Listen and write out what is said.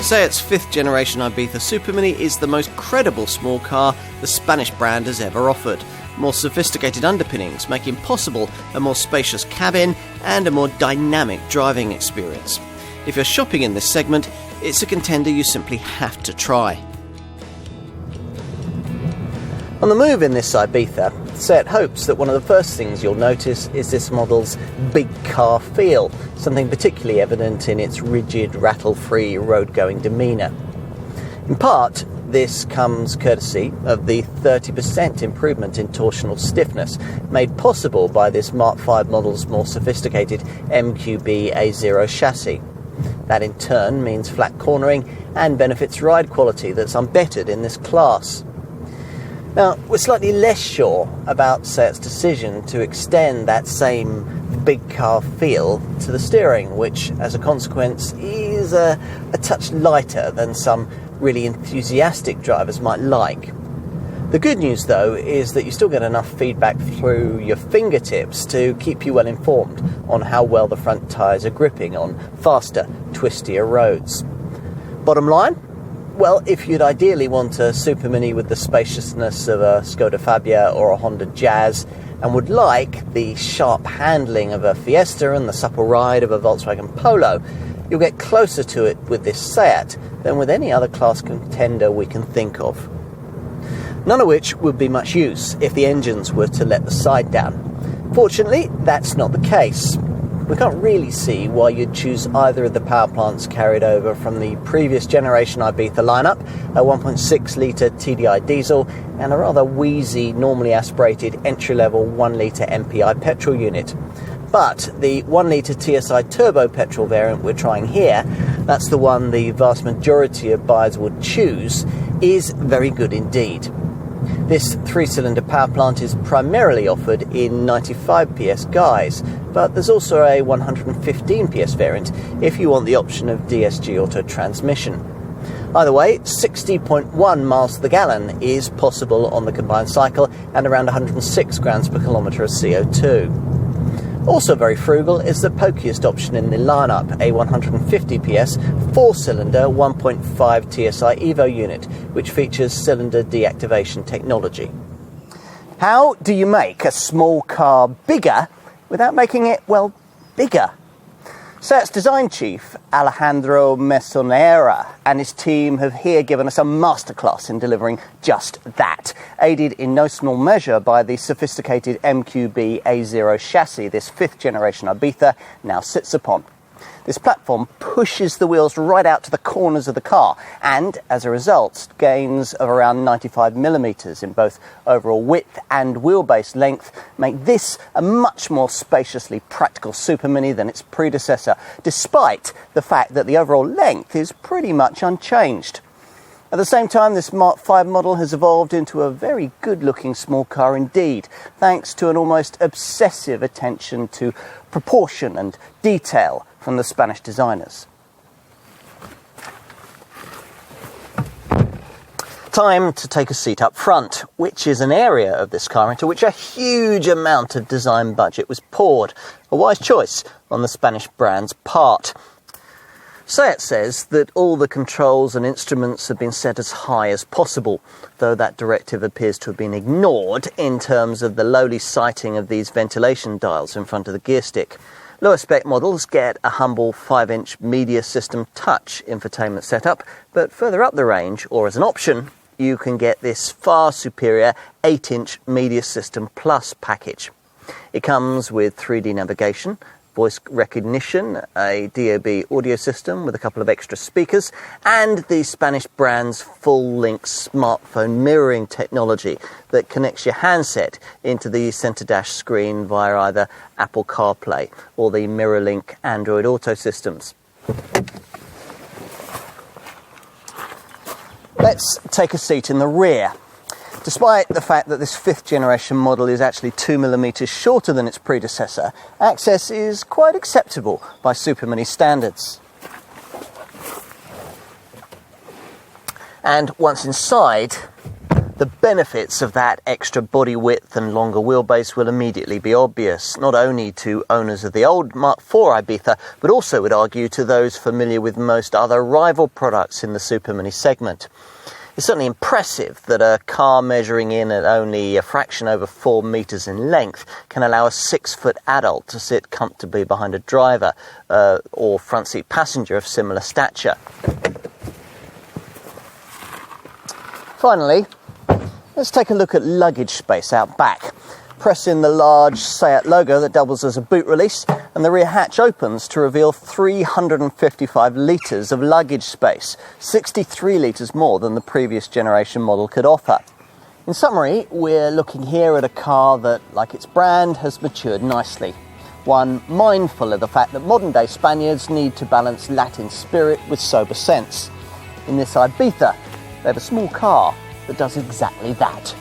Seat's 5th generation Ibiza Supermini is the most credible small car the Spanish brand has ever offered. More sophisticated underpinnings making possible a more spacious cabin and a more dynamic driving experience. If you're shopping in this segment, it's a contender you simply have to try. On the move in this Ibiza, Seat hopes that one of the first things you'll notice is this model's big car feel, something particularly evident in its rigid, rattle-free, road-going demeanour. In part, this comes courtesy of the 30% improvement in torsional stiffness made possible by this Mark V model's more sophisticated MQB A0 chassis. That in turn means flat cornering and benefits ride quality that's unbettered in this class. Now, we're slightly less sure about Seat's decision to extend that same big car feel to the steering, which, as a consequence, is a touch lighter than some really enthusiastic drivers might like. The good news, though, is that you still get enough feedback through your fingertips to keep you well informed on how well the front tyres are gripping on faster, twistier roads. Bottom line? Well, if you'd ideally want a Supermini with the spaciousness of a Skoda Fabia or a Honda Jazz, and would like the sharp handling of a Fiesta and the supple ride of a Volkswagen Polo, you'll get closer to it with this Seat than with any other class contender we can think of. None of which would be much use if the engines were to let the side down. Fortunately, that's not the case. We can't really see why you'd choose either of the power plants carried over from the previous generation Ibiza lineup, a 1.6-litre TDI diesel and a rather wheezy, normally aspirated entry-level 1-litre MPI petrol unit. But the 1-litre TSI turbo petrol variant we're trying here, that's the one the vast majority of buyers would choose, is very good indeed. This 3-cylinder power plant is primarily offered in 95 PS guise, but there's also a 115 PS variant if you want the option of DSG auto transmission. Either way, 60.1 miles to the gallon is possible on the combined cycle and around 106 grams per kilometre of CO2. Also very frugal is the pokiest option in the lineup, a 150 PS 4-cylinder 1.5 TSI Evo unit, which features cylinder deactivation technology. How do you make a small car bigger without making it, well, bigger? Seat's design chief, Alejandro Mesonera, and his team have here given us a masterclass in delivering just that, aided in no small measure by the sophisticated MQB A0 chassis this 5th generation Ibiza now sits upon. This platform pushes the wheels right out to the corners of the car and, as a result, gains of around 95 millimetres in both overall width and wheelbase length make this a much more spaciously practical Supermini than its predecessor, despite the fact that the overall length is pretty much unchanged. At the same time, this Mark V model has evolved into a very good-looking small car indeed, thanks to an almost obsessive attention to proportion and detail from the Spanish designers. Time to take a seat up front, which is an area of this car into which a huge amount of design budget was poured, a wise choice on the Spanish brand's part. Seat says that all the controls and instruments have been set as high as possible, though that directive appears to have been ignored in terms of the lowly sighting of these ventilation dials in front of the gear stick. Lower spec models get a humble 5-inch media system touch infotainment setup, but further up the range, or as an option, you can get this far superior 8-inch media system plus package. It comes with 3D navigation, voice recognition, a DAB audio system with a couple of extra speakers, and the Spanish brand's full-length smartphone mirroring technology that connects your handset into the center dash screen via either Apple CarPlay or the MirrorLink Android Auto systems. Let's take a seat in the rear. Despite the fact that this 5th generation model is actually 2mm shorter than its predecessor, access is quite acceptable by Supermini standards. And once inside, The benefits of that extra body width and longer wheelbase will immediately be obvious, not only to owners of the old Mark IV Ibiza, but also, would argue, to those familiar with most other rival products in the supermini segment. It's certainly impressive that a car measuring in at only a fraction over 4 metres in length can allow a 6-foot adult to sit comfortably behind a driver or front seat passenger of similar stature. Finally, let's take a look at luggage space out back. Press in the large SEAT logo that doubles as a boot release, and the rear hatch opens to reveal 355 litres of luggage space, 63 litres more than the previous generation model could offer. In summary, we're looking here at a car that, like its brand, has matured nicely. One mindful of the fact that modern-day Spaniards need to balance Latin spirit with sober sense. In this Ibiza, they have a small car that does exactly that.